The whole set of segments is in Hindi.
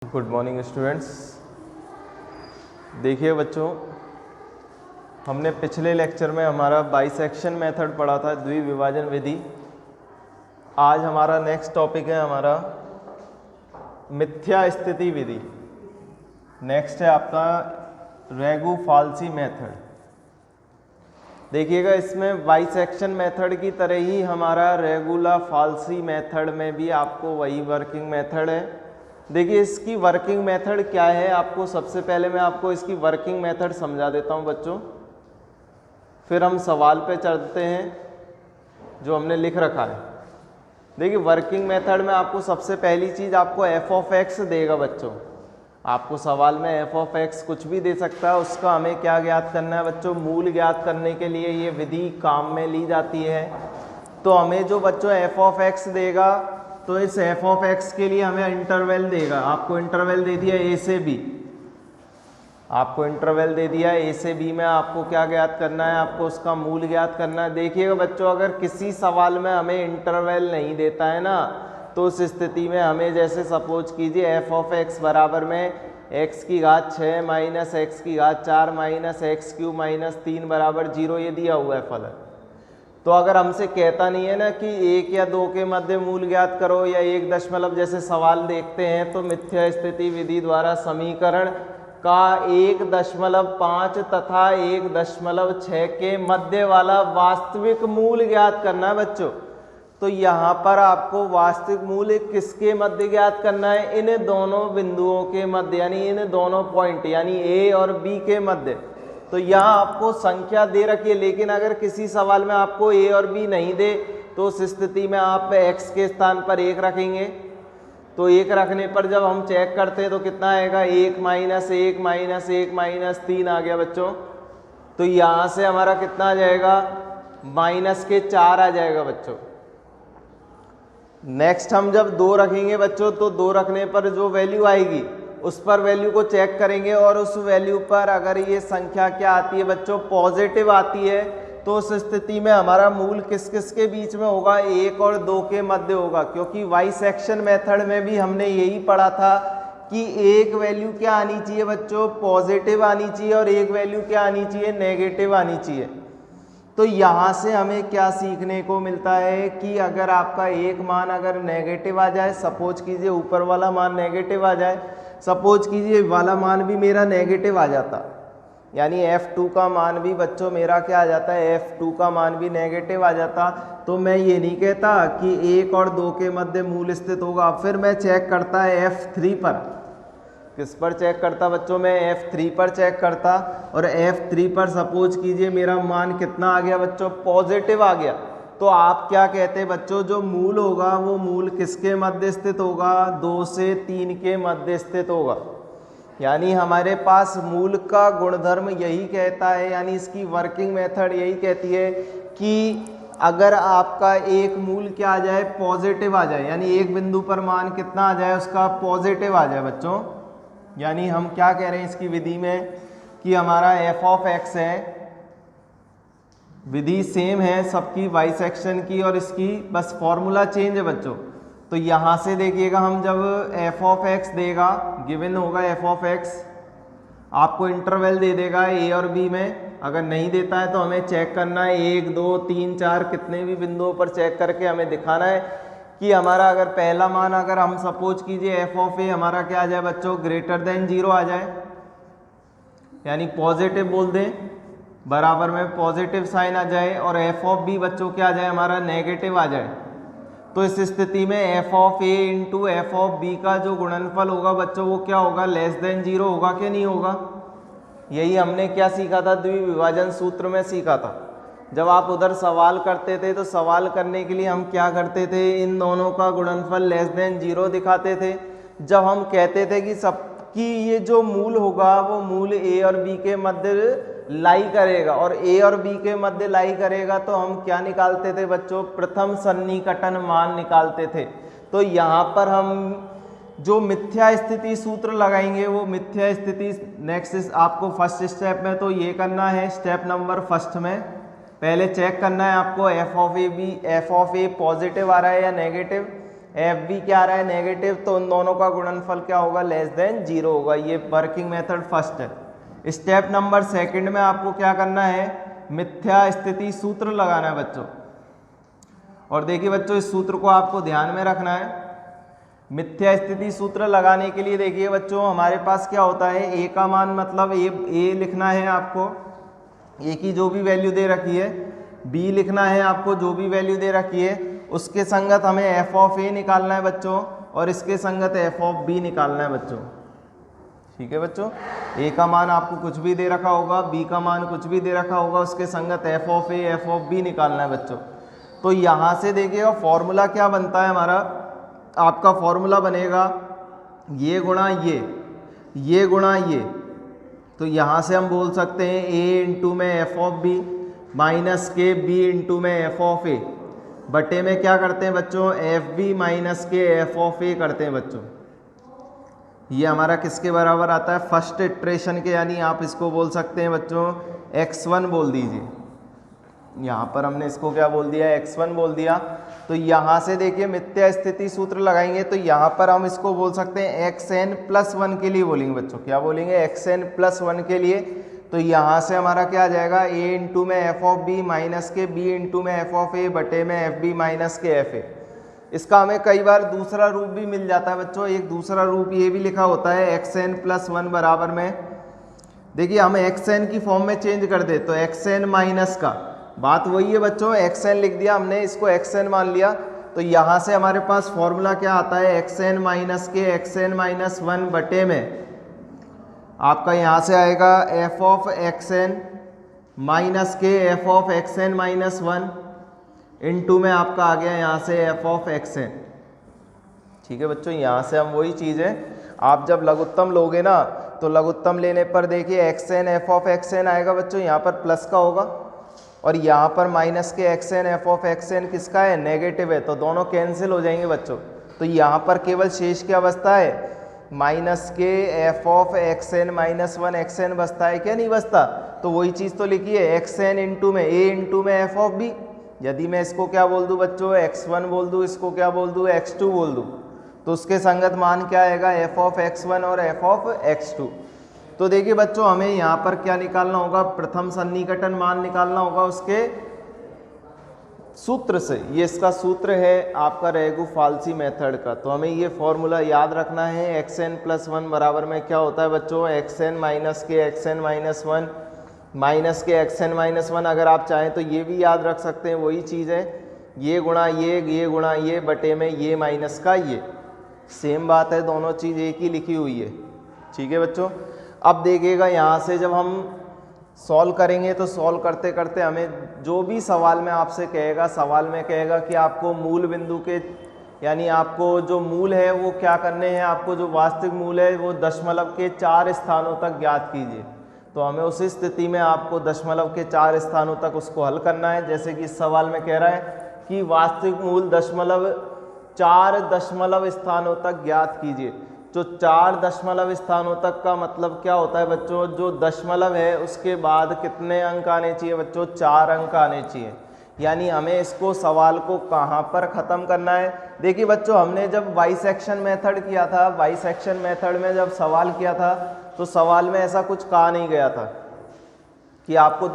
Good morning students. देखिए बच्चों, हमने पिछले लेक्चर में हमारा बाइसेक्शन मेथड पढ़ा था, द्विविभाजन विधि। आज हमारा नेक्स्ट टॉपिक है हमारा मिथ्या स्थिति विधि। नेक्स्ट है आपका रेगु-फाल्सी मेथड। देखिएगा, इसमें बाइसेक्शन मेथड की तरह ही हमारा रेगुला-फाल्सी मेथड में भी आपको वही वर्किंग मेथड है। देखिए, इसकी वर्किंग मेथड क्या है, आपको सबसे पहले मैं आपको इसकी वर्किंग मेथड समझा देता हूं बच्चों, फिर हम सवाल पे चलते हैं जो हमने लिख रखा है। देखिए, वर्किंग मेथड में आपको सबसे पहली चीज़ आपको एफ ऑफ एक्स देगा बच्चों। आपको सवाल में एफ ऑफ एक्स कुछ भी दे सकता है, उसका हमें क्या ज्ञात करना है बच्चों, मूल ज्ञात करने के लिए ये विधि काम में ली जाती है। तो हमें जो बच्चों एफ ऑफ एक्स देगा, तो इस एफ ऑफ एक्स के लिए हमें इंटरवल देगा। आपको इंटरवल दे दिया ए से बी, आपको इंटरवल दे दिया ए से बी में आपको क्या ज्ञात करना है, आपको उसका मूल ज्ञात करना है। देखिएगा बच्चों, अगर किसी सवाल में हमें इंटरवल नहीं देता है ना, तो उस स्थिति में हमें जैसे सपोज कीजिए एफ ऑफ एक्स बराबर में एक्स की घात 6 माइनस एक्स की घात 4 माइनस एक्स क्यूब माइनस 3 बराबर 0 ये दिया हुआ है फलन। तो अगर हमसे कहता नहीं है ना कि 1 या 2 के मध्य मूल ज्ञात करो या 1 जैसे सवाल देखते हैं, तो मिथ्या स्थिति विधि द्वारा समीकरण का 1.5 तथा 1.6 के मध्य वाला वास्तविक मूल ज्ञात करना है बच्चों। तो यहाँ पर आपको वास्तविक मूल किसके मध्य ज्ञात करना है, इन दोनों बिंदुओं के मध्य, यानी इन दोनों पॉइंट यानी ए और बी के मध्य। तो यहाँ आपको संख्या दे रखी है, लेकिन अगर किसी सवाल में आपको ए और बी नहीं दे, तो उस स्थिति में आप एक्स के स्थान पर 1 रखेंगे। तो 1 रखने पर जब हम चेक करते हैं तो कितना आएगा, 1 माइनस 1 माइनस 1 माइनस 3 आ गया बच्चों। तो यहाँ से हमारा कितना आ जाएगा, माइनस के 4 आ जाएगा बच्चों। नेक्स्ट हम जब 2 रखेंगे बच्चों, तो 2 रखने पर जो वैल्यू आएगी उस पर वैल्यू को चेक करेंगे, और उस वैल्यू पर अगर ये संख्या क्या आती है बच्चों, पॉजिटिव आती है, तो उस स्थिति में हमारा मूल किस किस के बीच में होगा, 1 और 2 के मध्य होगा। क्योंकि बाइसेक्शन मेथड में भी हमने यही पढ़ा था कि एक वैल्यू क्या आनी चाहिए बच्चों, पॉजिटिव आनी चाहिए, और एक वैल्यू क्या आनी चाहिए, नेगेटिव आनी चाहिए। तो यहाँ से हमें क्या सीखने को मिलता है कि अगर आपका एक मान अगर नेगेटिव आ जाए, सपोज कीजिए ऊपर वाला मान नेगेटिव आ जाए, सपोज कीजिए वाला मान भी मेरा नेगेटिव आ जाता, यानी F2 का मान भी बच्चों मेरा क्या आ जाता है, F2 का मान भी नेगेटिव आ जाता, तो मैं ये नहीं कहता कि 1 और 2 के मध्य मूल स्थित होगा। फिर मैं चेक करता है F3 पर, किस पर चेक करता बच्चों, मैं F3 पर चेक करता, और F3 पर सपोज कीजिए मेरा मान कितना आ गया बच्चों, पॉजिटिव आ गया। तो आप क्या कहते हैं बच्चों, जो मूल होगा वो मूल किसके मध्य स्थित होगा, 2 से 3 के मध्य स्थित होगा। यानी हमारे पास मूल का गुणधर्म यही कहता है, यानी इसकी वर्किंग मेथड यही कहती है कि अगर आपका एक मूल क्या आ जाए, पॉजिटिव आ जाए, यानी एक बिंदु पर मान कितना आ जाए, उसका पॉजिटिव आ जाए बच्चों, यानी हम क्या कह रहे हैं इसकी विधि में कि हमारा एफ ऑफ एक्स है, विधि सेम है सबकी बाइसेक्शन की, और इसकी बस फॉर्मूला चेंज है बच्चों। तो यहाँ से देखिएगा, हम जब एफ ऑफ एक्स देगा, गिवन होगा एफ ऑफ एक्स, आपको इंटरवल दे देगा ए और बी में। अगर नहीं देता है तो हमें चेक करना है 1 2 3 4 कितने भी बिंदुओं पर चेक करके हमें दिखाना है कि हमारा अगर पहला मान अगर हम सपोज कीजिए एफ ऑफ ए हमारा क्या आ जाए बच्चों, ग्रेटर देन 0 आ जाए, यानी पॉजिटिव बोल दें, बराबर में पॉजिटिव साइन आ जाए, और एफ ऑफ बी बच्चों क्या आ जाए, हमारा नेगेटिव आ जाए। तो इस स्थिति में F of A into F of B का जो गुणनफल होगा बच्चों, वो क्या होगा, लेस देन 0 होगा कि नहीं होगा। यही हमने क्या सीखा था, द्विविभाजन सूत्र में सीखा था। जब आप उधर सवाल करते थे तो सवाल करने के लिए हम क्या करते थे, इन दोनों का गुणनफल लेस देन 0 दिखाते थे। जब हम कहते थे कि सबकी ये जो मूल होगा वो मूल ए और बी के मध्य लाई करेगा, और ए और बी के मध्य लाई करेगा, तो हम क्या निकालते थे बच्चों, प्रथम सन्निकटन मान निकालते थे। तो यहाँ पर हम जो मिथ्या स्थिति सूत्र लगाएंगे, वो मिथ्या स्थिति नेक्स्ट आपको फर्स्ट स्टेप में तो ये करना है, स्टेप नंबर फर्स्ट में पहले चेक करना है आपको एफ ऑफ ए पॉजिटिव आ रहा है या नेगेटिव। एफ बी क्या आ रहा है नेगेटिव, तो उन दोनों का गुणनफल क्या होगा लेस देन 0 होगा। ये वर्किंग मेथड फर्स्ट है। स्टेप नंबर सेकंड में आपको क्या करना है, मिथ्या स्थिति सूत्र लगाना है बच्चों। और देखिए बच्चों इस सूत्र को आपको ध्यान में रखना है। मिथ्या स्थिति सूत्र लगाने के लिए देखिए बच्चों हमारे पास क्या होता है, ए का मान मतलब ए लिखना है आपको, ए की जो भी वैल्यू दे रखी है, बी लिखना है आपको जो भी वैल्यू दे रखी है, उसके संगत हमें एफ ऑफ ए निकालना है बच्चों, और इसके संगत एफ ऑफ बी निकालना है बच्चों। ठीक है बच्चों, ए का मान आपको कुछ भी दे रखा होगा, बी का मान कुछ भी दे रखा होगा, उसके संगत F of A F of B निकालना है बच्चों। तो यहाँ से देखिएगा फॉर्मूला क्या बनता है हमारा, आपका फॉर्मूला बनेगा ये गुणा ये गुणा ये। तो यहाँ से हम बोल सकते हैं ए इंटू में एफ ऑफ बी माइनस के बी इंटू में एफ ऑफ ए बटे में क्या करते हैं बच्चों, एफ बी माइनस के एफ ऑफ ए करते हैं बच्चों। ये हमारा किसके बराबर आता है, फर्स्ट इटरेशन के, यानी आप इसको बोल सकते हैं बच्चों x1 बोल दीजिए। यहाँ पर हमने इसको क्या बोल दिया, x1 बोल दिया। तो यहाँ से देखिए मिथ्या स्थिति सूत्र लगाएंगे तो यहाँ पर हम इसको बोल सकते हैं xn+1 के लिए बोलेंगे बच्चों। क्या बोलेंगे, xn+1 के लिए। तो यहाँ से हमारा क्या आ जाएगा, a इंटू में एफ ऑफ बी माइनस के b इंटू में एफ ऑफ ए बटे में एफ बी माइनस के एफ ए। इसका हमें कई बार दूसरा रूप भी मिल जाता है बच्चों, एक दूसरा रूप ये भी लिखा होता है xn+1 बराबर में, देखिए हम xn की फॉर्म में चेंज कर दे तो xn माइनस का, बात वही है बच्चों, xn लिख दिया हमने, इसको xn मान लिया। तो यहाँ से हमारे पास फॉर्मूला क्या आता है, xn माइनस के xn-1 बटे में आपका यहाँ से आएगा f ऑफ xn माइनस के f ऑफ xn-1 इनटू में आपका आ गया यहाँ से f ऑफ xn। ठीक है बच्चों, यहाँ से हम वही चीज़ है, आप जब लघुत्तम लोगे ना तो लघुत्तम लेने पर देखिए xn f ऑफ xn आएगा बच्चों, यहाँ पर प्लस का होगा, और यहाँ पर माइनस के xn f ऑफ xn किसका है, नेगेटिव है, तो दोनों कैंसिल हो जाएंगे बच्चों। तो यहाँ पर केवल शेष क्या बचता है, माइनस के f ऑफ xn-1 xn बचता है, क्या नहीं बचता। तो वही चीज़ तो लिखिए xn इंटू में a इंटू में f ऑफ b। यदि मैं इसको क्या बोल दूं बच्चों, x1 बोल दूं, इसको क्या बोल दूं, x2 बोल दूं, तो उसके संगत मान क्या आएगा, f ऑफ x1 और f ऑफ x2। तो देखिए बच्चों हमें यहाँ पर क्या निकालना होगा, प्रथम सन्निकटन मान निकालना होगा उसके सूत्र से। ये इसका सूत्र है आपका रेगु-फाल्सी मेथड का। तो हमें ये फॉर्मूला याद रखना है, xn+1 बराबर में क्या होता है बच्चों, xn माइनस के xn-1 माइनस के xn-1। अगर आप चाहें तो ये भी याद रख सकते हैं, वही चीज़ है, ये गुणा ये गुणा ये बटे में ये माइनस का ये, सेम बात है, दोनों चीज़ एक ही लिखी हुई है। ठीक है बच्चों, अब देखिएगा यहाँ से जब हम सॉल्व करेंगे तो सॉल्व करते करते हमें जो भी सवाल में आपसे कहेगा, सवाल में कहेगा कि आपको मूल बिंदु के, यानी आपको जो मूल है वो क्या करने हैं, आपको जो वास्तविक मूल है वो दशमलव के 4 स्थानों तक ज्ञात कीजिए। तो हमें उस स्थिति में आपको दशमलव के 4 स्थानों तक उसको हल करना है। जैसे कि इस सवाल में कह रहा है कि वास्तविक मूल 4 दशमलव स्थानों तक ज्ञात कीजिए। जो 4 दशमलव स्थानों तक का मतलब क्या होता है बच्चों, जो दशमलव है उसके बाद कितने अंक आने चाहिए बच्चों, 4 अंक आने चाहिए। यानी हमें इसको सवाल को कहाँ पर ख़त्म करना है। देखिए बच्चों हमने जब बाइसेक्शन मेथड किया था, बाइसेक्शन मेथड में जब सवाल किया था तो सवाल में ऐसा कुछ कहा नहीं गया था कि आपको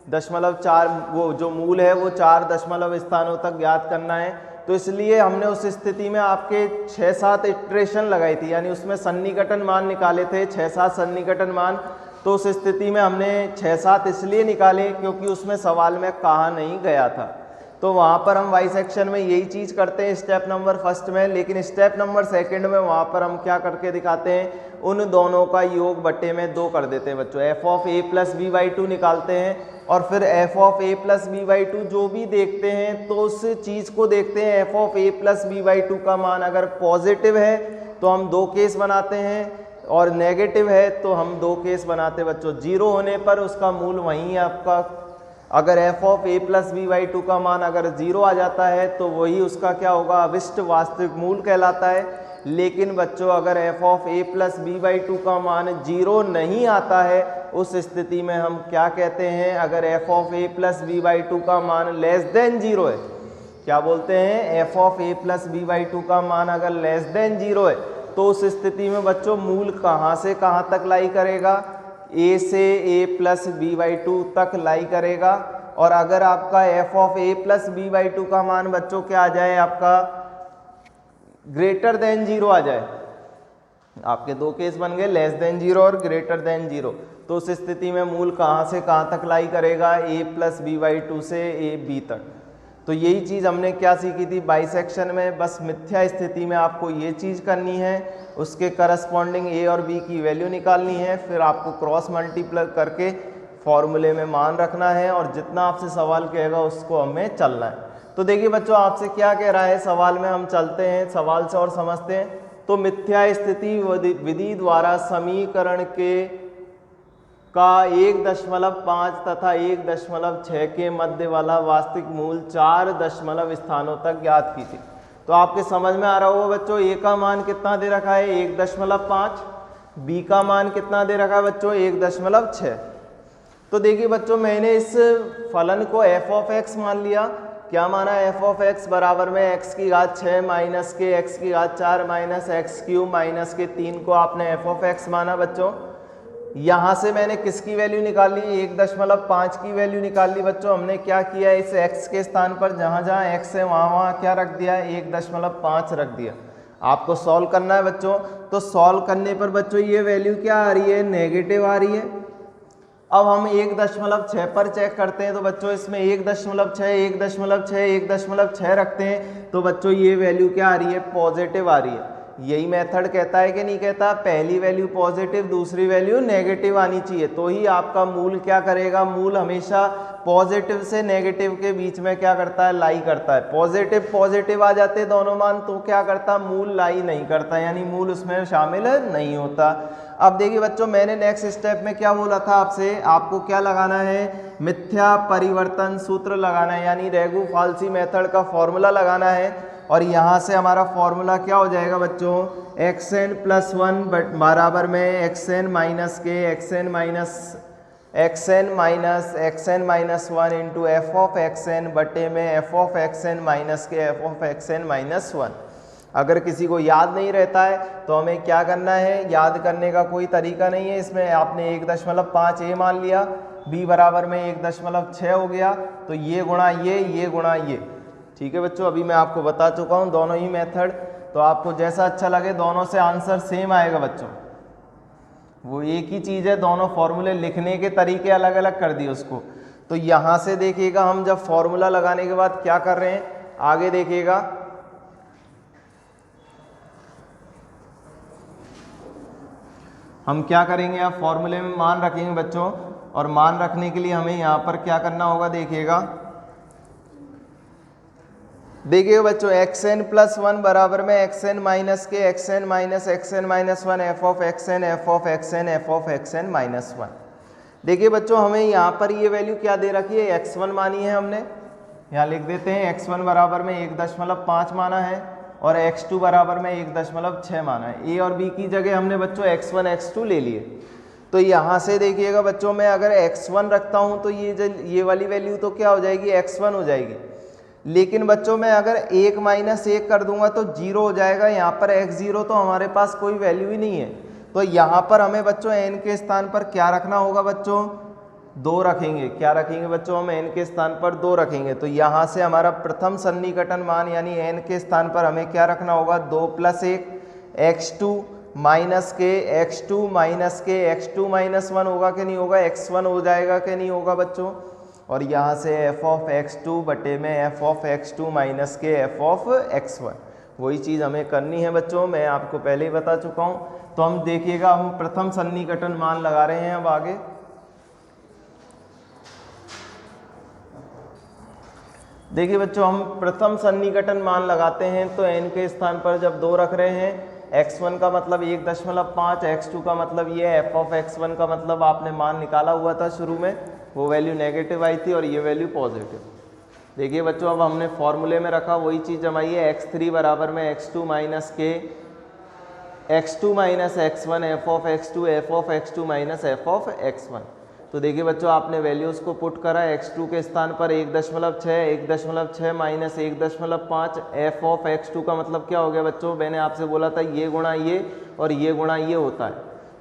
दशमलव 4 वो जो मूल है वो 4 दशमलव स्थानों तक ज्ञात करना है। तो इसलिए हमने उस स्थिति में आपके 6-7 इटरेशन लगाई थी, यानी उसमें सन्निकटन मान निकाले थे, 6-7 सन्निकटन मान। तो उस स्थिति में हमने 6-7 इसलिए निकाले क्योंकि उसमें सवाल में कहा नहीं गया था। तो वहाँ पर हम वाई सेक्शन में यही चीज़ करते हैं स्टेप नंबर फर्स्ट में, लेकिन स्टेप नंबर सेकंड में वहाँ पर हम क्या करके दिखाते हैं, उन दोनों का योग बट्टे में 2 कर देते हैं बच्चों। f of a plus b/2 निकालते हैं और फिर f of a plus b/2 जो भी देखते हैं तो उस चीज़ को देखते हैं। f of a plus b/2 का मान अगर पॉजिटिव है तो हम 2 केस बनाते हैं, और नेगेटिव है तो हम 2 केस बनाते हैं बच्चों। 0 होने पर उसका मूल वहीं है आपका। अगर f of a plus b/2 का मान अगर 0 आ जाता है तो वही उसका क्या होगा, अविष्ट वास्तविक मूल कहलाता है। लेकिन बच्चों अगर f of a plus b/2 का मान 0 नहीं आता है, उस स्थिति में हम क्या कहते हैं, अगर f of a plus b/2 का मान लेस देन 0 है, क्या बोलते हैं, F of A plus B by two का मान अगर लेस देन 0 है तो उस स्थिति में बच्चों मूल कहाँ से कहाँ तक लाई करेगा, ए से A plus B by two तक लाई करेगा। और अगर आपका F of A plus B by two का मान बच्चों क्या आ जाए, आपका ग्रेटर देन 0 आ जाए, आपके दो केस बन गए, लेस देन 0 और ग्रेटर देन 0, तो उस स्थिति में मूल कहाँ से कहाँ तक लाई करेगा, ए प्लस बी बाई टू से ए बी तक। तो यही चीज़ हमने क्या सीखी थी बाइसेक्शन में, बस मिथ्या स्थिति में आपको ये चीज़ करनी है, उसके करस्पॉन्डिंग ए और बी की वैल्यू निकालनी है, फिर आपको क्रॉस मल्टीप्लाई करके फॉर्मूले में मान रखना है और जितना आपसे सवाल कहेगा उसको हमें चलना है। तो देखिए बच्चों आपसे क्या कह रहा है सवाल में, हम चलते हैं सवाल से और समझते हैं। तो मिथ्या स्थिति विधि द्वारा समीकरण का 1.5 तथा 1.6 के मध्य वाला वास्तविक मूल 4 दशमलव स्थानों तक ज्ञात की थी। तो आपके समझ में आ रहा होगा बच्चों, ए का मान कितना दे रखा है 1.5, बी का मान कितना दे रखा है बच्चों 1.6। तो देखिए बच्चों मैंने इस फलन को एफ ऑफ एक्स मान लिया। क्या माना, एफ ऑफ एक्स बराबर में एक्स की घात 6 माइनस के एक्स की घात 4 माइनस एक्स क्यूब माइनस के 3 को आपने एफ ऑफ एक्स माना बच्चों। यहाँ से मैंने किसकी वैल्यू निकाल ली, 1.5 की वैल्यू निकाल ली बच्चों। हमने क्या किया, इस x के स्थान पर जहाँ जहाँ x है वहाँ वहाँ क्या रख दिया, 1.5 रख दिया। आपको सॉल्व करना है बच्चों, तो सॉल्व करने पर बच्चों ये वैल्यू क्या आ रही है, नेगेटिव आ रही है। अब हम 1.6 पर चेक करते हैं, तो बच्चों इसमें 1.6 रखते हैं, तो बच्चों ये वैल्यू क्या आ रही है, पॉजिटिव आ रही है। यही मेथड कहता है कि नहीं कहता, पहली वैल्यू पॉजिटिव दूसरी वैल्यू नेगेटिव आनी चाहिए, तो ही आपका मूल क्या करेगा, मूल हमेशा पॉजिटिव से नेगेटिव के बीच में क्या करता है, लाई करता है। पॉजिटिव आ जाते दोनों मान तो क्या करता, मूल लाई नहीं करता, यानी मूल उसमें शामिल नहीं होता। अब देखिए बच्चों मैंने नेक्स्ट स्टेप में क्या बोला था आपसे, आपको क्या लगाना है, मिथ्या परिवर्तन सूत्र लगाना है, यानी रेगु-फाल्सी मेथड का फॉर्मूला लगाना है। और यहाँ से हमारा फॉर्मूला क्या हो जाएगा बच्चों, xn + 1 बराबर में xn माइनस के xn minus 1 into F of xn बटे में एफ ऑफ xn माइनस के एफ ऑफ xn माइनस 1। अगर किसी को याद नहीं रहता है तो हमें क्या करना है, याद करने का कोई तरीका नहीं है इसमें। आपने 1.5 a मान लिया, b बराबर में 1.6 हो गया, तो ये गुणा ये गुणा ये। ठीक है बच्चों, अभी मैं आपको बता चुका हूँ दोनों ही मेथड, तो आपको जैसा अच्छा लगे, दोनों से आंसर सेम आएगा बच्चों, वो एक ही चीज़ है, दोनों फॉर्मूले लिखने के तरीके अलग अलग कर दिए उसको। तो यहाँ से देखिएगा हम जब फॉर्मूला लगाने के बाद क्या कर रहे हैं, आगे देखिएगा हम क्या करेंगे, अब फॉर्मूले में मान रखेंगे बच्चों, और मान रखने के लिए हमें यहाँ पर क्या करना होगा, देखिएगा बच्चों xn + 1 बराबर में xn माइनस के xn minus 1 F of xn minus 1। देखिए बच्चों हमें यहाँ पर ये वैल्यू क्या दे रखी है, x1 मानी है हमने, यहाँ लिख देते हैं x1 बराबर में 1.5 माना है और x2 बराबर में 1.6 माना है। a और b की जगह हमने बच्चों x1 x2 ले लिए। तो यहाँ से देखिएगा बच्चों मैं अगर x1 रखता हूँ तो ये वाली वैल्यू तो क्या हो जाएगी, x1 हो जाएगी। लेकिन बच्चों मैं अगर 1 - 1 कर दूंगा तो 0 हो जाएगा। यहाँ पर x0 तो हमारे पास कोई वैल्यू ही नहीं है, तो यहाँ पर हमें बच्चों n के स्थान पर क्या रखना होगा बच्चों, 2 रखेंगे। क्या रखेंगे बच्चों, हम n के स्थान पर 2 रखेंगे। तो यहाँ से हमारा प्रथम सन्निकटन मान यानी n के स्थान पर हमें क्या रखना होगा, 2 + 1 x2 माइनस के x2 माइनस के x2 माइनस 1 होगा कि नहीं होगा, x1 हो जाएगा कि नहीं होगा बच्चों। और यहाँ से एफ ऑफ x2 बटे में एफ ऑफ x2 माइनस के एफ ऑफ x1, वही चीज़ हमें करनी है बच्चों, मैं आपको पहले ही बता चुका हूँ। तो हम देखिएगा हम प्रथम सन्निकटन मान लगा रहे हैं। अब आगे देखिए बच्चों हम प्रथम सन्निकटन मान लगाते हैं, तो n के स्थान पर जब 2 रख रहे हैं, x1 का मतलब 1.5, x2 का मतलब ये, एफ ऑफ x1 का मतलब आपने मान निकाला हुआ था शुरू में, वो वैल्यू नेगेटिव आई थी और ये वैल्यू पॉजिटिव। देखिए बच्चों अब हमने फॉर्मूले में रखा वही चीज़ जमाई है, x3 बराबर में x2 माइनस के x2 minus x1 F of x2 minus F of x1। तो देखिए बच्चों आपने वैल्यूज़ को पुट करा, x2 के स्थान पर 1.6, 1.6 माइनस 1.5, एफ ऑफ x2 का मतलब क्या हो गया बच्चों, मैंने आपसे बोला था ये गुणा ये और ये गुणा ये होता है,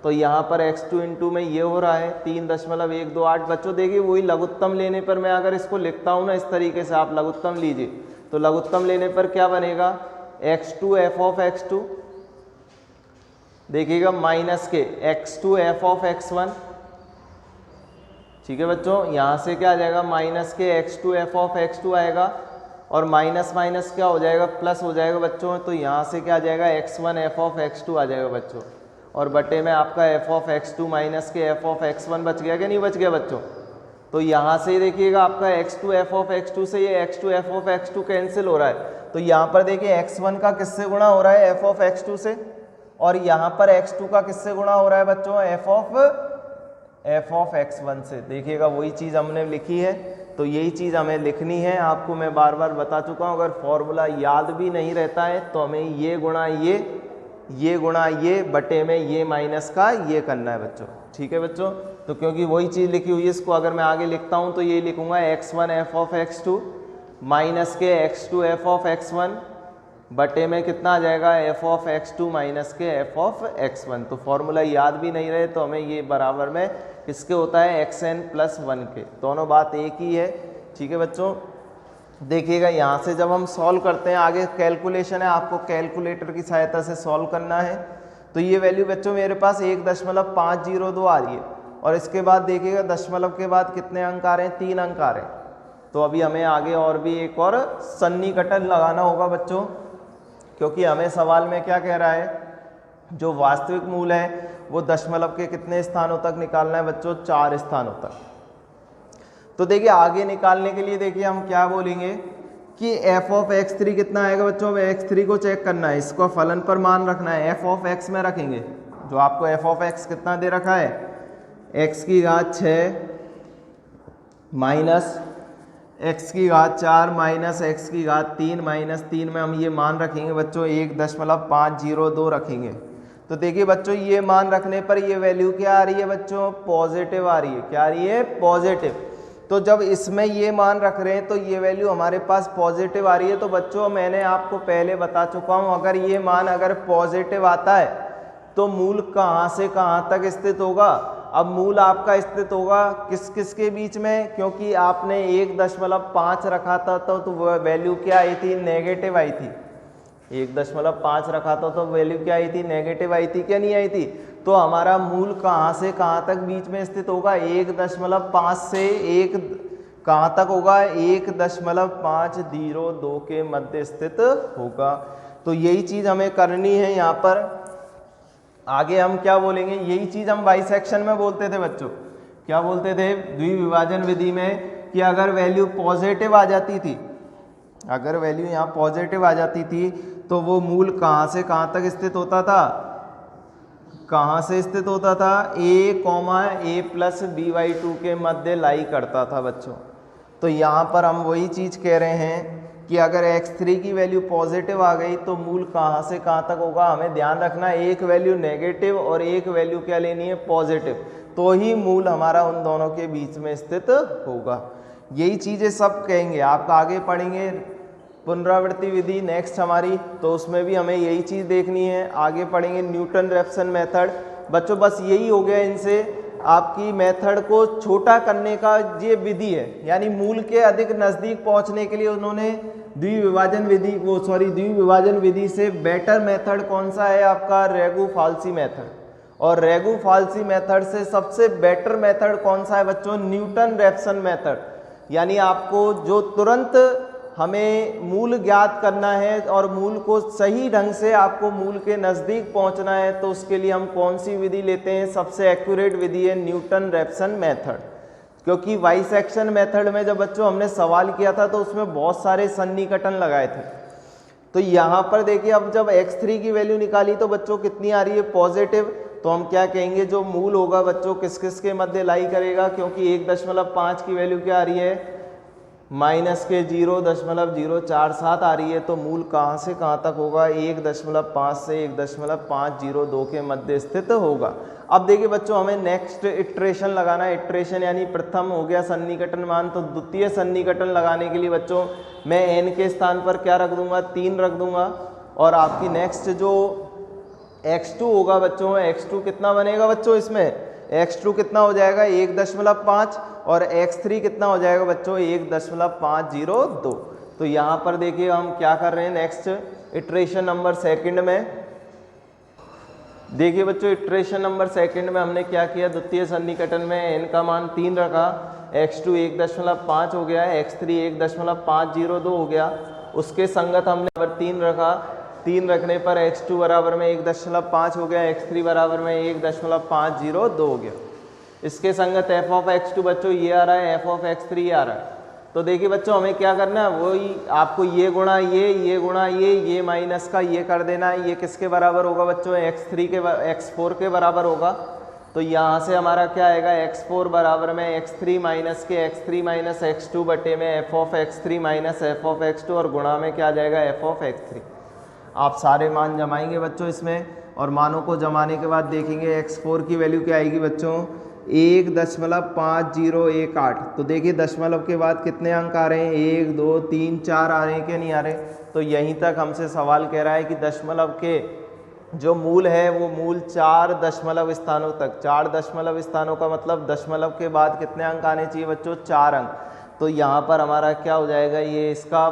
तो यहाँ पर x2 इंटू में ये हो रहा है 3.128। बच्चों देखिए वही लघुत्तम लेने पर मैं अगर इसको लिखता हूँ ना इस तरीके से, आप लघुत्तम लीजिए, तो लघुत्तम लेने पर क्या बनेगा, x2 एफ ऑफ x2, देखिएगा माइनस के x2 एफ ऑफ x1, ठीक है बच्चों, यहाँ से क्या आ जाएगा माइनस के x2 एफ ऑफ x2 आएगा, और माइनस माइनस क्या हो जाएगा, प्लस हो जाएगा बच्चों, तो यहाँ से क्या आ जाएगा x1 एफ ऑफ x2 आ जाएगा बच्चों, और बटे में आपका एफ ऑफ x2 माइनस के एफ ऑफ x1 बच गया क्या नहीं बच गया बच्चों। तो यहाँ से देखिएगा आपका x2 एफ ऑफ x2 से ये x2 F of x2 cancel हो रहा है, तो यहाँ पर देखिए x1 का किससे गुणा हो रहा है, एफ ऑफ x2 से, और यहाँ पर x2 का किससे गुणा हो रहा है बच्चों, एफ ऑफ x1 से। देखिएगा वही चीज़ हमने लिखी है, तो यही चीज़ हमें लिखनी है, आपको मैं बार बार बता चुका हूँ, अगर फॉर्मूला याद भी नहीं रहता है तो हमें ये गुणा ये गुणा ये बटे में ये माइनस का ये करना है बच्चों, ठीक है बच्चों। तो क्योंकि वही चीज़ लिखी हुई है, इसको अगर मैं आगे लिखता हूँ तो ये लिखूंगा x1 F of x2 minus के x2 एफ ऑफ x1 बटे में कितना आ जाएगा, एफ ऑफ x2 माइनस के एफ ऑफ x1। तो फॉर्मूला याद भी नहीं रहे तो हमें ये बराबर में किसके होता है, xn प्लस 1 के, दोनों बात एक ही है, ठीक है बच्चों। देखिएगा यहाँ से जब हम सॉल्व करते हैं, आगे कैलकुलेशन है, आपको कैलकुलेटर की सहायता से सॉल्व करना है, तो ये वैल्यू बच्चों मेरे पास 1.502 आ रही है, और इसके बाद देखिएगा दशमलव के बाद कितने अंक आ रहे हैं, 3 अंक आ रहे हैं। तो अभी हमें आगे और भी एक और सन्निकटन लगाना होगा बच्चों, क्योंकि हमें सवाल में क्या कह रहा है, जो वास्तविक मूल है वो दशमलव के कितने स्थानों तक निकालना है बच्चों, 4 स्थानों तक। तो देखिए आगे निकालने के लिए देखिए हम क्या बोलेंगे कि f ऑफ x3 कितना आएगा बच्चों, x3 को चेक करना है, इसको फलन पर मान रखना है, f ऑफ x में रखेंगे, जो आपको f ऑफ x कितना दे रखा है, x की घात 6 माइनस x की घात 4 माइनस x की घात 3 माइनस 3 में हम ये मान रखेंगे बच्चों 1.502 रखेंगे। तो देखिए बच्चों ये मान रखने पर ये वैल्यू क्या आ रही है बच्चों, पॉजिटिव आ रही है, क्या आ रही है, पॉजिटिव। तो जब इसमें ये मान रख रहे हैं तो ये वैल्यू हमारे पास पॉजिटिव आ रही है, तो बच्चों मैंने आपको पहले बता चुका हूँ, अगर ये मान अगर पॉजिटिव आता है तो मूल कहाँ से कहाँ तक स्थित होगा। अब मूल आपका स्थित होगा किस किस के बीच में, क्योंकि आपने 1.5 रखा था तो वह वैल्यू क्या आई थी, नेगेटिव आई थी। 1.5 रखा था तो वैल्यू क्या आई थी, नेगेटिव आई थी, क्या नहीं आई थी। तो हमारा मूल कहाँ से कहाँ तक बीच में स्थित होगा, 1.5 से 1 कहाँ तक होगा, 1.502 के मध्य स्थित होगा। तो यही चीज़ हमें करनी है यहाँ पर। आगे हम क्या बोलेंगे, यही चीज़ हम बाइसेक्शन में बोलते थे बच्चों, क्या बोलते थे द्विविभाजन विधि में, कि अगर वैल्यू पॉजिटिव आ जाती थी, अगर वैल्यू यहाँ पॉजिटिव आ जाती थी तो वो मूल कहाँ से कहाँ तक स्थित होता था, कहाँ से स्थित होता था, a प्लस b/2 के मध्य लाई करता था बच्चों। तो यहाँ पर हम वही चीज़ कह रहे हैं कि अगर x3 की वैल्यू पॉजिटिव आ गई तो मूल कहाँ से कहाँ तक होगा, हमें ध्यान रखना है एक वैल्यू नेगेटिव और एक वैल्यू क्या लेनी है, पॉजिटिव, तो ही मूल हमारा उन दोनों के बीच में स्थित होगा। यही चीज़ें सब कहेंगे, आप आगे पढ़ेंगे पुनरावृत्ति विधि नेक्स्ट हमारी, तो उसमें भी हमें यही चीज़ देखनी है। आगे पढ़ेंगे न्यूटन रेफसन मेथड। बच्चों बस यही हो गया इनसे, आपकी मेथड को छोटा करने का ये विधि है, यानी मूल के अधिक नज़दीक पहुंचने के लिए उन्होंने द्विविभाजन विधि से बेटर मेथड कौन सा है आपका, रेगु-फाल्सी मेथड, और रेगु-फाल्सी मेथड से सबसे बेटर मेथड कौन सा है बच्चों, न्यूटन रेफसन मेथड। यानी आपको जो तुरंत हमें मूल ज्ञात करना है और मूल को सही ढंग से आपको मूल के नज़दीक पहुंचना है, तो उसके लिए हम कौन सी विधि लेते हैं, सबसे एक्यूरेट विधि है न्यूटन रेफसन मेथड। क्योंकि बाइसेक्शन मेथड में जब बच्चों हमने सवाल किया था तो उसमें बहुत सारे सन्निकटन लगाए थे। तो यहाँ पर देखिए अब जब x3 की वैल्यू निकाली तो बच्चों कितनी आ रही है, पॉजिटिव, तो हम क्या कहेंगे, जो मूल होगा बच्चों किस किस के मध्य लाई करेगा, क्योंकि 1.5 की वैल्यू क्या आ रही है, माइनस के 0.047 आ रही है, तो मूल कहाँ से कहाँ तक होगा, 1.5 से 1.502 के मध्य स्थित होगा। अब देखिए बच्चों, हमें नेक्स्ट इटरेशन लगाना है। इटरेशन यानी प्रथम हो गया सन्निकटन मान, तो द्वितीय सन्निकटन लगाने के लिए बच्चों मैं n के स्थान पर क्या रख दूंगा, 3 रख दूंगा। और आपकी नेक्स्ट जो x2 होगा बच्चों, x2 कितना बनेगा बच्चों, इसमें x2 कितना हो जाएगा 1.5 और x3 कितना हो जाएगा बच्चों 1.502। तो यहाँ पर देखिए हम क्या कर रहे हैं, नेक्स्ट इटरेशन नंबर सेकंड में देखिए बच्चों, इटरेशन नंबर सेकंड में हमने क्या किया, द्वितीय सन्निकटन में n का मान 3 रखा, x2 1.5 हो गया, x3 1.502 हो गया। उसके संगत हमने नंबर 3 रखा, 3 रखने पर x2 बराबर में 1.5 हो गया, x3 बराबर में 1.502 हो गया। इसके संगत f ऑफ x2 बच्चों ये आ रहा है, f ऑफ x3 ये आ रहा है। तो देखिए बच्चों, हमें क्या करना है, वही आपको ये गुणा ये गुणा ये माइनस का ये कर देना है। ये किसके बराबर होगा बच्चों, x4 के बराबर होगा। तो यहाँ से हमारा क्या आएगा, x4 बराबर में x3 माइनस के x3 माइनस x2 बटे में f of x3 minus f of x2 और गुणा में क्या आ जाएगा, f ऑफ x3। आप सारे मान जमाएंगे बच्चों इसमें, और मानों को जमाने के बाद देखेंगे x4 की वैल्यू क्या आएगी बच्चों, 1.5018। तो देखिए दशमलव के बाद कितने अंक आ रहे हैं, 1 2 3 4 आ रहे हैं कि नहीं आ रहे। तो यहीं तक हमसे सवाल कह रहा है कि दशमलव के जो मूल है वो मूल 4 दशमलव स्थानों तक, 4 दशमलव स्थानों का मतलब दशमलव के बाद कितने अंक आने चाहिए बच्चों, 4 अंक। तो यहाँ पर हमारा क्या हो जाएगा, ये इसका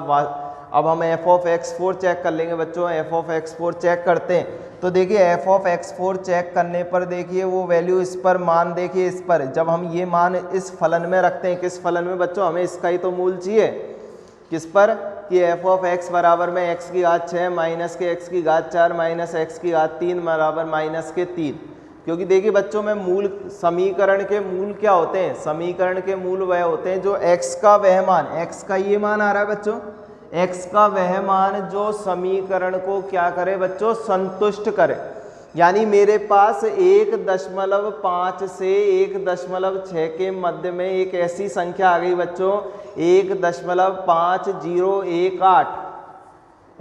अब हम f ऑफ x4 चेक कर लेंगे बच्चों। f ऑफ x4 चेक करते हैं, तो देखिए f ऑफ x4 चेक करने पर देखिए वो वैल्यू इस पर मान, देखिए इस पर जब हम ये मान इस फलन में रखते हैं, किस फलन में बच्चों, हमें इसका ही तो मूल चाहिए, किस पर, कि f ऑफ x बराबर में x की घात 6 माइनस के x की घात 4 माइनस x की घात 3 बराबर माइनस के 3। क्योंकि देखिए बच्चों में मूल, समीकरण के मूल क्या होते हैं, समीकरण के मूल वह होते हैं जो x का वह मान, x का ये मान आ रहा है बच्चों, x का वह मान जो समीकरण को क्या करे बच्चों, संतुष्ट करे। यानी मेरे पास 1.5 से 1.6 के मध्य में एक ऐसी संख्या आ गई बच्चों 1.5018।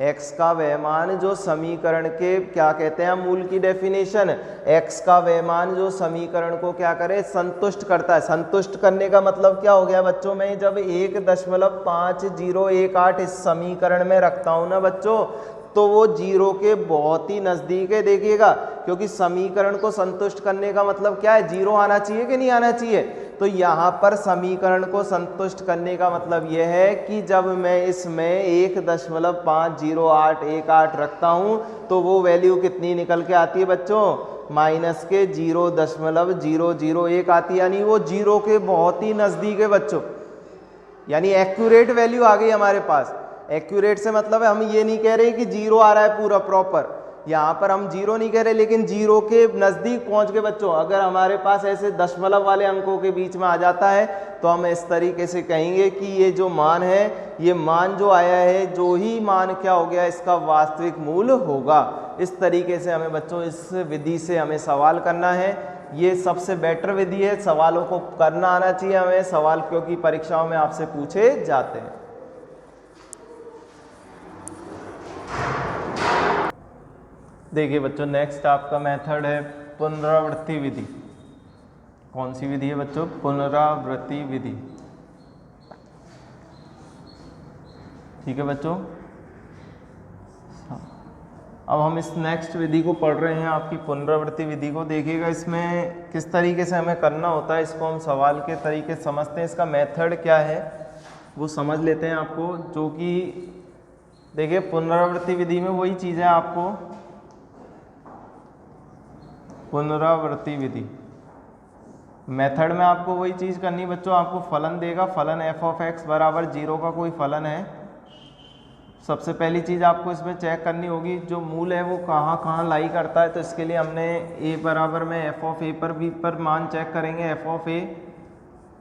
x का वह मान जो समीकरण के क्या कहते हैं, मूल की डेफिनेशन, x का वह मान जो समीकरण को क्या करे, संतुष्ट करता है। संतुष्ट करने का मतलब क्या हो गया बच्चों, मैं जब 1.5018 इस समीकरण में रखता हूं ना बच्चों, तो वो 0 के बहुत ही नज़दीक है, देखिएगा, क्योंकि समीकरण को संतुष्ट करने का मतलब क्या है, 0 आना चाहिए कि नहीं आना चाहिए। तो यहाँ पर समीकरण को संतुष्ट करने का मतलब यह है कि जब मैं इसमें 1.50818 रखता हूँ तो वो वैल्यू कितनी निकल के आती है बच्चों, माइनस के 0.001 आती है, यानी वो 0 के बहुत ही नज़दीक है बच्चों, यानी एक्यूरेट वैल्यू आ गई हमारे पास। एक्यूरेट से मतलब है हम ये नहीं कह रहे कि 0 आ रहा है पूरा प्रॉपर, यहाँ पर हम 0 नहीं कह रहे, लेकिन 0 के नज़दीक पहुँच गए बच्चों। अगर हमारे पास ऐसे दशमलव वाले अंकों के बीच में आ जाता है तो हम इस तरीके से कहेंगे कि ये जो मान है, ये मान जो आया है, जो ही मान क्या हो गया, इसका वास्तविक मूल होगा। इस तरीके से हमें बच्चों इस विधि से हमें सवाल करना है। ये सबसे बेटर विधि है, सवालों को करना आना चाहिए हमें सवाल, क्योंकि परीक्षाओं में आपसे पूछे जाते हैं। देखिए बच्चों, नेक्स्ट आपका मेथड है पुनरावृत्ति विधि। कौन सी विधि है बच्चों, पुनरावृत्ति विधि। ठीक है बच्चों, अब हम इस नेक्स्ट विधि को पढ़ रहे हैं, आपकी पुनरावृत्ति विधि को। देखिएगा इसमें किस तरीके से हमें करना होता है, इसको हम सवाल के तरीके समझते हैं, इसका मेथड क्या है वो समझ लेते हैं आपको। जो कि देखिए पुनरावृत्ति विधि में वही चीज़ है, आपको पुनरावृत्ति विधि मेथड में आपको वही चीज़ करनी बच्चों। आपको फलन देगा, फलन f ऑफ x बराबर 0 का कोई फलन है। सबसे पहली चीज़ आपको इसमें चेक करनी होगी जो मूल है वो कहाँ कहाँ लाई करता है। तो इसके लिए हमने a बराबर में f ऑफ a पर b पर मान चेक करेंगे, f ऑफ a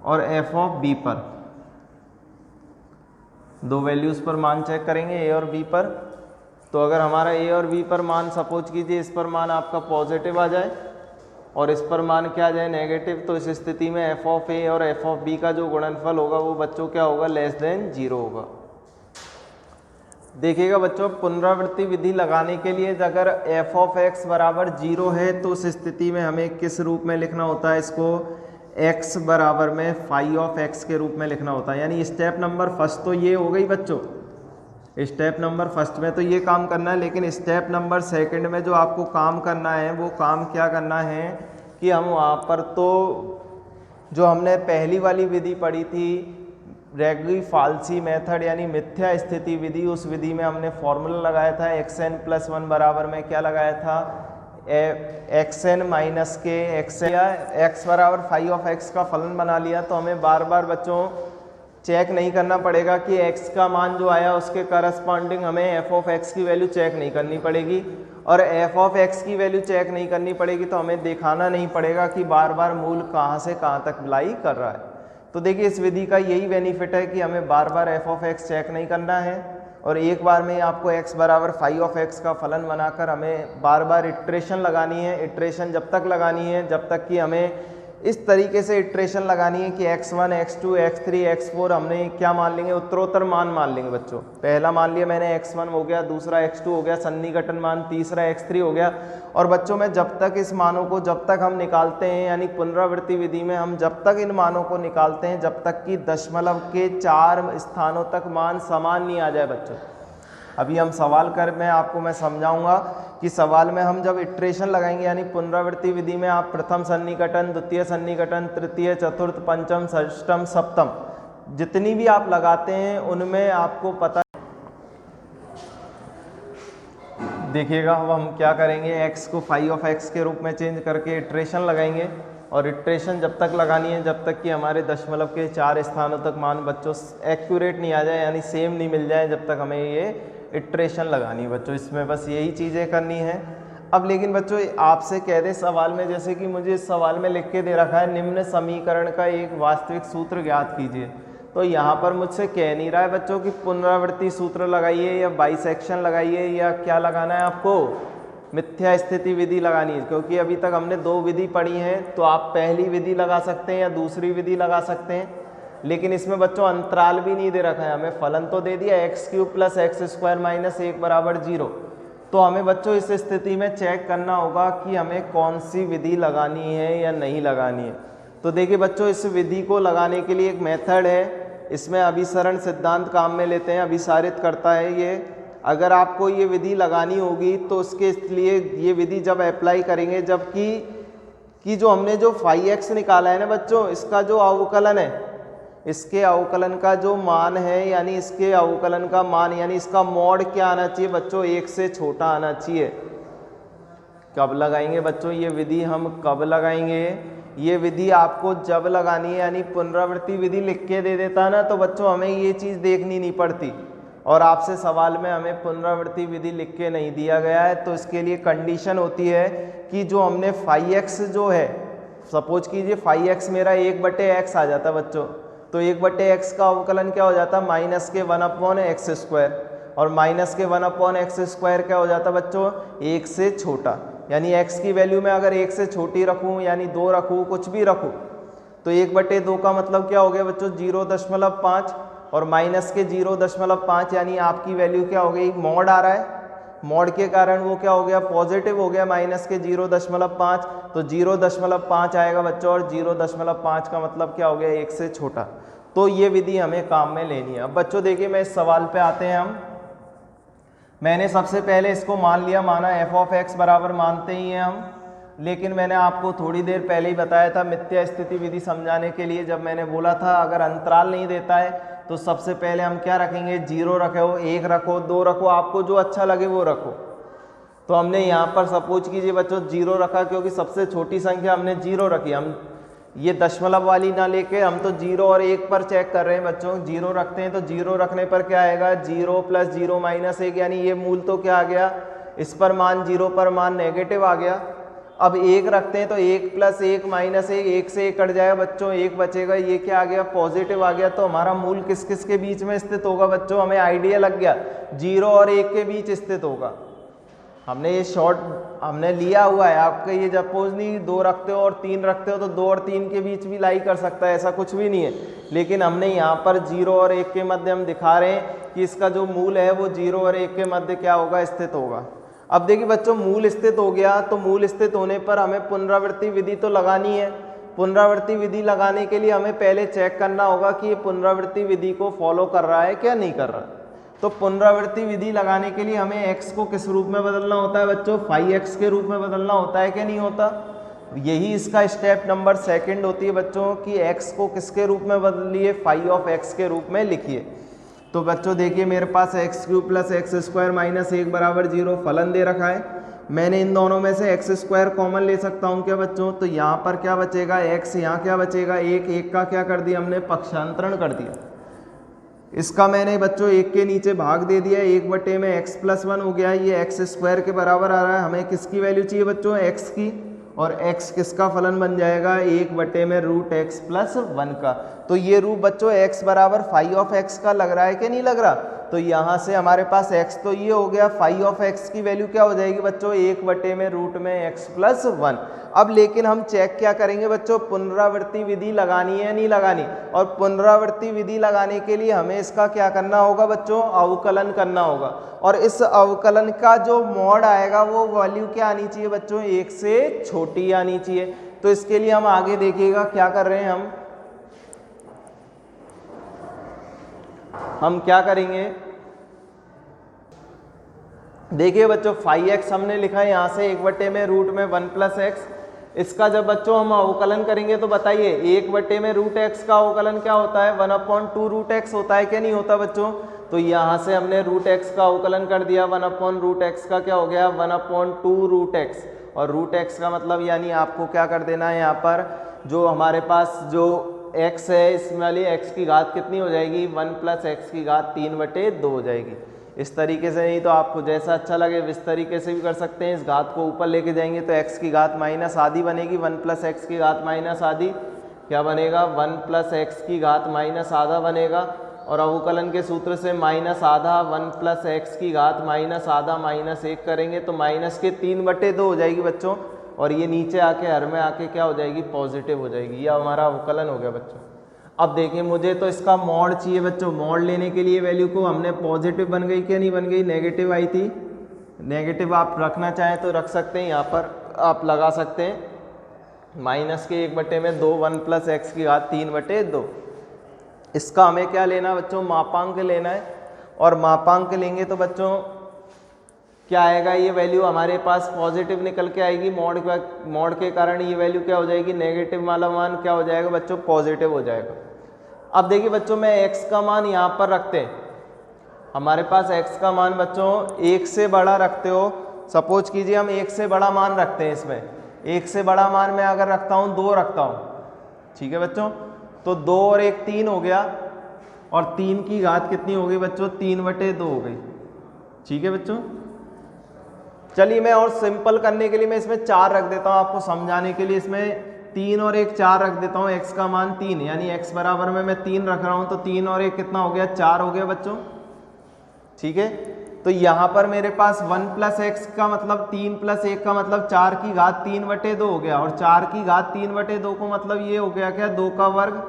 और f ऑफ b पर, दो वैल्यूज़ पर मान चेक करेंगे a और b पर। तो अगर हमारा a और b पर मान सपोज कीजिए इस पर मान आपका पॉजिटिव आ जाए, और इस पर मान क्या आ जाए नेगेटिव, तो इस स्थिति में एफ ऑफ ए और एफ ऑफ बी का जो गुणनफल होगा वो बच्चों क्या होगा, लेस देन 0 होगा। देखिएगा बच्चों, पुनरावृत्ति विधि लगाने के लिए अगर एफ ऑफ एक्स बराबर 0 है तो उस स्थिति में हमें किस रूप में लिखना होता है, इसको x बराबर में फाई ऑफ x के रूप में लिखना होता है। यानी स्टेप नंबर फर्स्ट तो ये हो गई बच्चों, स्टेप नंबर फर्स्ट में तो ये काम करना है, लेकिन स्टेप नंबर सेकंड में जो आपको काम करना है वो काम क्या करना है कि हम वहाँ पर तो जो हमने पहली वाली विधि पढ़ी थी रेगुलर फाल्सी मेथड यानी मिथ्या स्थिति विधि, उस विधि में हमने फॉर्मूला लगाया था xn+1 बराबर में क्या लगाया था, xn माइनस के x बराबर फाई ऑफ x का फलन बना लिया। तो हमें बार बार बच्चों चेक नहीं करना पड़ेगा कि x का मान जो आया उसके करस्पॉन्डिंग हमें f ऑफ x की वैल्यू चेक नहीं करनी पड़ेगी, और f ऑफ x की वैल्यू चेक नहीं करनी पड़ेगी तो हमें दिखाना नहीं पड़ेगा कि बार बार मूल कहाँ से कहाँ तक लाई कर रहा है। तो देखिए इस विधि का यही बेनिफिट है कि हमें बार बार f ऑफ x चेक नहीं करना है, और एक बार में आपको x बराबर फाई ऑफ x का फलन बनाकर हमें बार बार इटरेशन लगानी है। इटरेशन जब तक लगानी है जब तक कि हमें इस तरीके से इटरेशन लगानी है कि x1, x2, x3, x4 हमने क्या मान लेंगे, उत्तरोत्तर मान लेंगे बच्चों। पहला मान लिया मैंने x1 हो गया, दूसरा x2 हो गया, सन्निकटन मान, तीसरा x3 हो गया। और बच्चों में जब तक इस मानों को जब तक हम निकालते हैं यानी पुनरावृत्ति विधि में हम जब तक इन मानों को निकालते हैं जब तक कि दशमलव के 4 स्थानों तक मान समान नहीं आ जाए बच्चों। अभी हम सवाल मैं आपको समझाऊंगा कि सवाल में हम जब इटरेशन लगाएंगे यानी पुनरावृत्ति विधि में आप प्रथम सन्निकटन, द्वितीय सन्निकटन, तृतीय, चतुर्थ, पंचम, षष्टम, सप्तम जितनी भी आप लगाते हैं उनमें आपको पता। देखिएगा अब हम क्या करेंगे, x को फाई ऑफ x के रूप में चेंज करके इटरेशन लगाएंगे, और इटरेशन जब तक लगानी है जब तक कि हमारे दशमलव के 4 स्थानों तक मान बच्चों एक्यूरेट नहीं आ जाए यानी सेम नहीं मिल जाए, जब तक हमें ये इटरेशन लगानी है बच्चों। इसमें बस यही चीज़ें करनी है। अब लेकिन बच्चों आपसे कह दे सवाल में, जैसे कि मुझे इस सवाल में लिख के दे रखा है निम्न समीकरण का एक वास्तविक सूत्र ज्ञात कीजिए, तो यहाँ पर मुझसे कह नहीं रहा है बच्चों कि पुनरावृत्ति सूत्र लगाइए या बाइसेक्शन लगाइए या क्या लगाना है, आपको मिथ्या स्थिति विधि लगानी है। क्योंकि अभी तक हमने 2 विधि पढ़ी हैं, तो आप पहली विधि लगा सकते हैं या दूसरी विधि लगा सकते हैं, लेकिन इसमें बच्चों अंतराल भी नहीं दे रखा है। हमें फलन तो दे दिया x³ + x² - 1 बराबर 0। तो हमें बच्चों इस स्थिति में चेक करना होगा कि हमें कौन सी विधि लगानी है या नहीं लगानी है। तो देखिए बच्चों इस विधि को लगाने के लिए एक मेथड है, इसमें अभिसरण सिद्धांत काम में लेते हैं, अभिसारित करता है ये। अगर आपको ये विधि लगानी होगी तो उसके लिए ये विधि जब अप्लाई करेंगे जबकि जो हमने जो फाई एक्स निकाला है ना बच्चों, इसका जो अवकलन है, इसके अवकलन का जो मान है यानी इसके अवकलन का मान यानी इसका मॉड क्या आना चाहिए बच्चों, 1 से छोटा आना चाहिए। कब लगाएंगे बच्चों ये विधि, हम कब लगाएंगे ये विधि, आपको जब लगानी है यानी पुनरावृत्ति विधि लिख के दे देता ना तो बच्चों हमें ये चीज़ देखनी नहीं पड़ती, और आपसे सवाल में हमें पुनरावृत्ति विधि लिख के नहीं दिया गया है। तो इसके लिए कंडीशन होती है कि जो हमने फाई एक्स जो है, सपोज कीजिए फाई एक्स मेरा 1/x आ जाता बच्चों, तो 1/x का अवकलन क्या हो जाता, -1/x², और -1/x² क्या हो जाता बच्चों, 1 से छोटा। यानी x की वैल्यू में अगर 1 से छोटी रखूँ यानी 2 रखूँ, कुछ भी रखूँ, तो 1/2 का मतलब क्या हो गया बच्चों 0.5, और माइनस के 0.5 यानी आपकी वैल्यू क्या हो गई, मॉड आ रहा है, मॉड के कारण वो क्या हो गया, पॉजिटिव हो गया, माइनस के 0.5, तो 0.5 आएगा बच्चों, और 0.5 का मतलब क्या हो गया, 1 से छोटा। तो ये विधि हमें काम में लेनी है। अब बच्चों देखिए मैं इस सवाल पे आते हैं हम। मैंने सबसे पहले इसको मान लिया, माना एफ ऑफ एक्स बराबर मानते ही हैं हम, लेकिन मैंने आपको थोड़ी देर पहले ही बताया था मिथ्या स्थिति विधि समझाने के लिए, जब मैंने बोला था अगर अंतराल नहीं देता है तो सबसे पहले हम क्या रखेंगे, 0 रखो, 1 रखो, 2 रखो, आपको जो अच्छा लगे वो रखो। तो हमने यहाँ पर सपोज कीजिए बच्चों 0 रखा, क्योंकि सबसे छोटी संख्या हमने 0 रखी। हम ये दशमलव वाली ना लेके हम तो 0 और 1 पर चेक कर रहे हैं बच्चों। 0 रखते हैं तो 0 रखने पर क्या आएगा, 0 + 0 - 1, यानी ये मूल तो क्या आ गया, इस पर मान 0 पर मान नेगेटिव आ गया। अब 1 रखते हैं तो 1 + 1 - 1, 1 से 1 कट जाएगा बच्चों, 1 बचेगा, ये क्या आ गया, पॉजिटिव आ गया। तो हमारा मूल किस किस के बीच में स्थित होगा बच्चों, हमें आइडिया लग गया, 0 और 1 के बीच स्थित होगा। हमने ये शॉर्ट हमने लिया हुआ है। आपके ये सपोज नहीं 2 रखते हो और 3 रखते हो तो 2 और 3 के बीच भी लाई कर सकता है, ऐसा कुछ भी नहीं है। लेकिन हमने यहाँ पर 0 और 1 के मध्य हम दिखा रहे हैं कि इसका जो मूल है वो 0 और 1 के मध्य क्या होगा, स्थित होगा। अब देखिए बच्चों, मूल स्थित हो गया तो मूल स्थित होने पर हमें पुनरावृत्ति विधि तो लगानी है। पुनरावृत्ति विधि लगाने के लिए हमें पहले चेक करना होगा कि ये पुनरावृत्ति विधि को फॉलो कर रहा है क्या नहीं कर रहा है। तो पुनरावृत्ति विधि लगाने के लिए हमें x को किस रूप में बदलना होता है बच्चों, फाई x के रूप में बदलना होता है क्या नहीं होता। यही इसका स्टेप नंबर 2 होती है बच्चों कि x को किसके रूप में बदलिए, फाई ऑफ x के रूप में लिखिए। तो बच्चों देखिए मेरे पास x³ + x² - 1 = 0 फलन दे रखा है। मैंने इन दोनों में से x² कॉमन ले सकता हूँ क्या बच्चों, तो यहाँ पर क्या बचेगा x, यहाँ क्या बचेगा 1, 1 का क्या कर दिया हमने, पक्षांतरण कर दिया। इसका मैंने बच्चों 1 के नीचे भाग दे दिया, 1 में x + 1 हो गया। ये x² के बराबर आ रहा है। हमें किसकी वैल्यू चाहिए बच्चों, x की, और x किसका फलन बन जाएगा, 1 में √x + 1 का। तो ये रूप बच्चों x बराबर फाई ऑफ x का लग रहा है कि नहीं लग रहा। तो यहाँ से हमारे पास x तो ये हो गया, फाई ऑफ x की वैल्यू क्या हो जाएगी बच्चों, 1 में √x + 1। अब लेकिन हम चेक क्या करेंगे बच्चों, पुनरावृत्ति विधि लगानी है नहीं लगानी। और पुनरावृत्ति विधि लगाने के लिए हमें इसका क्या करना होगा बच्चों, अवकलन करना होगा। और इस अवकलन का जो मॉड आएगा वो वैल्यू क्या आनी चाहिए बच्चों, 1 से छोटी आनी चाहिए। तो इसके लिए हम आगे देखिएगा क्या कर रहे हैं, हम क्या करेंगे। देखिए बच्चों, फाई x हमने लिखा है यहाँ से 1 में √1 + x। इसका जब बच्चों हम अवकलन करेंगे तो बताइए 1 में √x का अवकलन क्या होता है, 1/2 √x होता है क्या नहीं होता बच्चों। तो यहाँ से हमने √x का अवकलन कर दिया, 1/√x का क्या हो गया, 1/2 √x। और √x का मतलब यानी आपको क्या कर देना है, यहाँ पर जो हमारे पास जो x है इसमें वाली x की घात कितनी हो जाएगी, 1 + x की घात 3/2 हो जाएगी। इस तरीके से, नहीं तो आपको जैसा अच्छा लगे इस तरीके से भी कर सकते हैं। इस घात को ऊपर लेके जाएंगे तो x की घात -आधी बनेगी, 1 + x की घात -आधी क्या बनेगा, 1 + x की घात -आधा बनेगा। और अवकलन के सूत्र से -आधा 1 + x की घात -आधा -1 करेंगे तो माइनस के 3/2 हो जाएगी बच्चों। और ये नीचे आके हर में आके क्या हो जाएगी, पॉजिटिव हो जाएगी। ये हमारा अवकलन हो गया बच्चों। अब देखिए मुझे तो इसका मॉड चाहिए बच्चों। मॉड लेने के लिए वैल्यू को हमने पॉजिटिव बन गई क्या नहीं बन गई, नेगेटिव आई थी। नेगेटिव आप रखना चाहें तो रख सकते हैं, यहाँ पर आप लगा सकते हैं माइनस के 1 में 2 1 + x की घात 3/2। इसका हमें क्या लेना बच्चों, मापांक लेना है। और मापांक लेंगे तो बच्चों क्या आएगा, ये वैल्यू हमारे पास पॉजिटिव निकल के आएगी। मॉड के कारण ये वैल्यू क्या हो जाएगी, नेगेटिव वाला मान क्या हो जाएगा बच्चों, पॉजिटिव हो जाएगा। अब देखिए बच्चों, मैं x का मान यहाँ पर रखते हैं। हमारे पास x का मान बच्चों 1 से बड़ा रखते हो। सपोज कीजिए हम 1 से बड़ा मान रखते हैं। इसमें 1 से बड़ा मान मैं अगर रखता हूँ 2 रखता हूँ, ठीक है बच्चों। तो 2 और 1 3 हो गया, और 3 की घात कितनी हो गई बच्चों, 3/2 हो गई, ठीक है बच्चों। चलिए मैं और सिंपल करने के लिए मैं इसमें 4 रख देता हूँ आपको समझाने के लिए। इसमें 3 और 1 4 रख देता हूँ। x का मान 3 यानी x बराबर में मैं 3 रख रहा हूँ, तो 3 और 1 कितना हो गया, 4 हो गया बच्चों, ठीक है। तो यहाँ पर मेरे पास 1 + x का मतलब 3 + 1 का मतलब 4 की घात 3/2 हो गया। और 4 की घात 3/2 को मतलब ये हो गया क्या, 2 का वर्ग।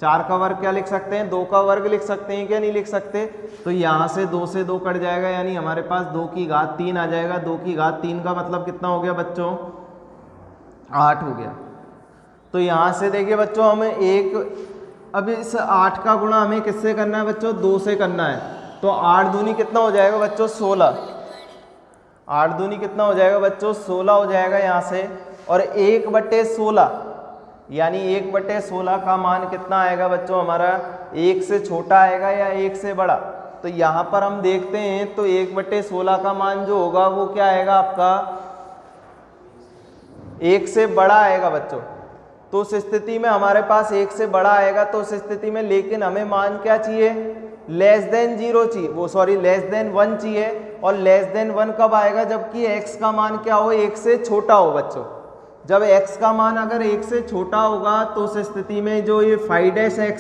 4 का वर्ग क्या लिख सकते हैं, 2 का वर्ग लिख सकते हैं क्या नहीं लिख सकते। तो यहाँ से 2 से 2 कट जाएगा, यानी हमारे पास 2 की घात 3 आ जाएगा। 2 की घात 3 का मतलब कितना हो गया बच्चों, 8 हो गया। तो यहाँ से देखिए बच्चों हमें अब इस 8 का गुणा हमें किससे करना है बच्चों, 2 से करना है। तो 8 दूनी कितना हो जाएगा बच्चों, 16। 8 दूनी कितना हो जाएगा बच्चों, 16 हो जाएगा यहाँ से। और 1/16 यानी 1/16 का मान कितना आएगा बच्चों हमारा, 1 से छोटा आएगा या 1 से बड़ा। तो यहाँ पर हम देखते हैं तो 1/16 का मान जो होगा वो क्या आएगा आपका, 1 से बड़ा आएगा बच्चों। तो उस स्थिति में हमारे पास 1 से बड़ा आएगा। तो उस स्थिति में लेकिन हमें मान क्या चाहिए, <0 चाहिए, वो सॉरी <1 चाहिए। और <1 कब आएगा, जबकि x का मान क्या हो, 1 से छोटा हो बच्चों। जब x का मान अगर 1 से छोटा होगा तो उस स्थिति में जो ये φ'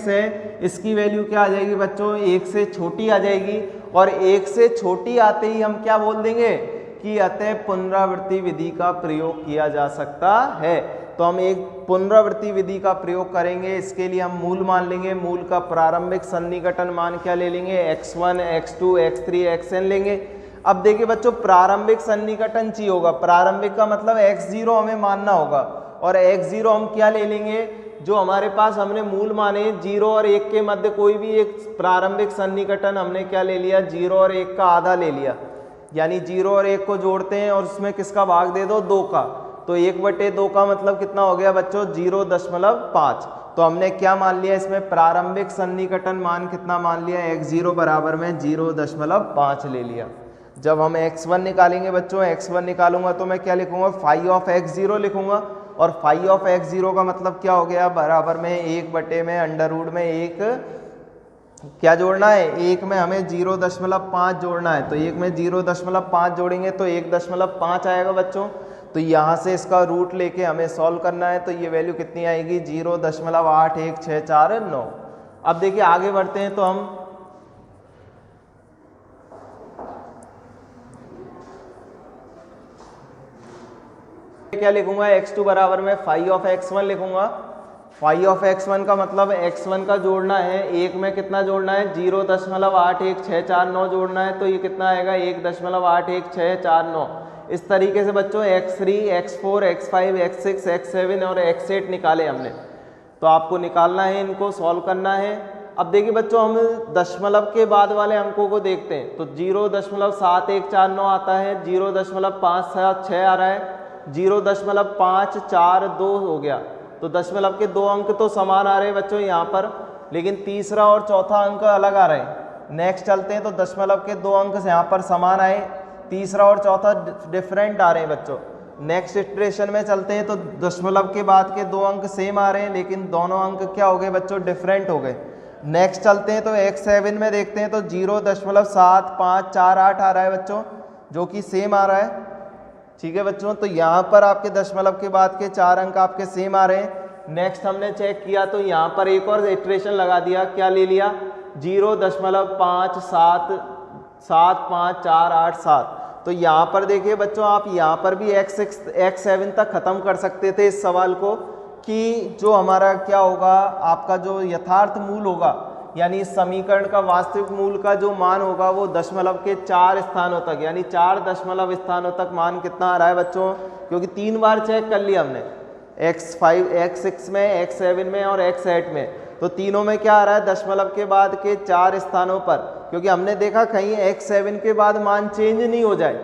है इसकी वैल्यू क्या आ जाएगी बच्चों, 1 से छोटी आ जाएगी। और 1 से छोटी आते ही हम क्या बोल देंगे कि अतः पुनरावृत्ति विधि का प्रयोग किया जा सकता है। तो हम एक पुनरावृत्ति विधि का प्रयोग करेंगे। इसके लिए हम मूल मान लेंगे। मूल का प्रारंभिक सन्निकटन मान क्या ले लेंगे, x1, x2, x3, xn लेंगे। अब देखिए बच्चों, प्रारंभिक सन्निकटन चाहिए होगा। प्रारंभिक का मतलब x0 हमें मानना होगा, और x0 हम क्या ले लेंगे, जो हमारे पास हमने मूल माने 0 और 1 के मध्य कोई भी एक प्रारंभिक सन्निकटन हमने क्या ले लिया, 0 और 1 का आधा ले लिया। यानी 0 और 1 को जोड़ते हैं और उसमें किसका भाग दे दो, 2 का। तो 1/2 का मतलब कितना हो गया बच्चों, 0.5। तो हमने क्या मान लिया इसमें, प्रारंभिक सन्निकटन मान कितना मान लिया, x0 बराबर में 0.5 ले लिया। जब हम x1 निकालेंगे बच्चों, x1 निकालूंगा तो मैं क्या लिखूंगा, फाई ऑफ x0 लिखूंगा। और फाई ऑफ x0 का मतलब क्या हो गया, बराबर में 1 में अंडर रूट में 1 क्या जोड़ना है, 1 में हमें 0.5 जोड़ना है। तो 1 में 0.5 जोड़ेंगे तो 1.5 आएगा बच्चों। तो यहाँ से इसका रूट लेके हमें सॉल्व करना है। तो ये वैल्यू कितनी आएगी, 0.81649। अब देखिए आगे बढ़ते हैं। तो हम क्या लिखूंगा, x2 बराबर में फाई ऑफ x1 लिखूंगा। फाई ऑफ x1 का मतलब x1 का जोड़ना है, 1 में कितना जोड़ना है, 0.81649 जोड़ना है। तो ये कितना आएगा, 1.81649। इस तरीके से बच्चों x3, x4, x5, x6, x7 और x8 निकाले हमने। तो आपको निकालना है, इनको सॉल्व करना है। अब देखिए बच्चों, हम दशमलव के बाद वाले अंकों को देखते हैं। तो 0.7149 आता है, 0.576 आ रहा है, 0.542 हो गया। तो दशमलव के 2 अंक तो समान आ रहे हैं बच्चों यहाँ पर, लेकिन तीसरा और चौथा अंक अलग आ रहे हैं। नेक्स्ट चलते हैं। तो दशमलव के 2 अंक से यहाँ पर समान आए, तीसरा और चौथा डिफरेंट आ रहे हैं बच्चों। नेक्स्ट इटरेशन में चलते हैं। तो दशमलव के बाद के 2 अंक सेम आ रहे हैं, लेकिन दोनों अंक क्या हो गए बच्चों, डिफरेंट हो गए। नेक्स्ट चलते हैं। तो x7 में देखते हैं। तो 0.7548 आ रहा है बच्चों, जो कि सेम आ रहा है। ठीक है बच्चों, तो यहाँ पर आपके दशमलव के बाद के 4 अंक आपके सेम आ रहे हैं। नेक्स्ट हमने चेक किया तो यहाँ पर एक और इटरेशन लगा दिया, क्या ले लिया, 0.5775487। तो यहाँ पर देखिए बच्चों, आप यहाँ पर भी x6 x7 तक खत्म कर सकते थे इस सवाल को, कि जो हमारा क्या होगा, आपका जो यथार्थ मूल होगा, यानी इस समीकरण का वास्तविक मूल का जो मान होगा वो दशमलव के 4 स्थानों तक, यानी 4 दशमलव स्थानों तक मान कितना आ रहा है बच्चों, क्योंकि 3 बार चेक कर लिया हमने, x5, x6 में, x7 में और x8 में। तो तीनों में क्या आ रहा है, दशमलव के बाद के 4 स्थानों पर, क्योंकि हमने देखा कहीं x7 के बाद मान चेंज नहीं हो जाए।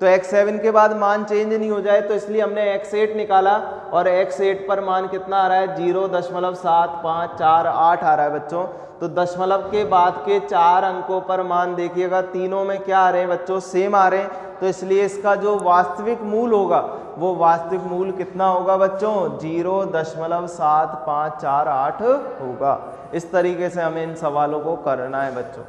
तो x7 के बाद मान चेंज नहीं हो जाए, तो इसलिए हमने x8 निकाला, और x8 पर मान कितना आ रहा है, 0.7548 आ रहा है बच्चों। तो दशमलव के बाद के 4 अंकों पर मान देखिएगा, तीनों में क्या आ रहे हैं बच्चों, सेम आ रहे हैं। तो इसलिए इसका जो वास्तविक मूल होगा, वो वास्तविक मूल कितना होगा बच्चों, 0.7548 होगा। इस तरीके से हमें इन सवालों को करना है बच्चों।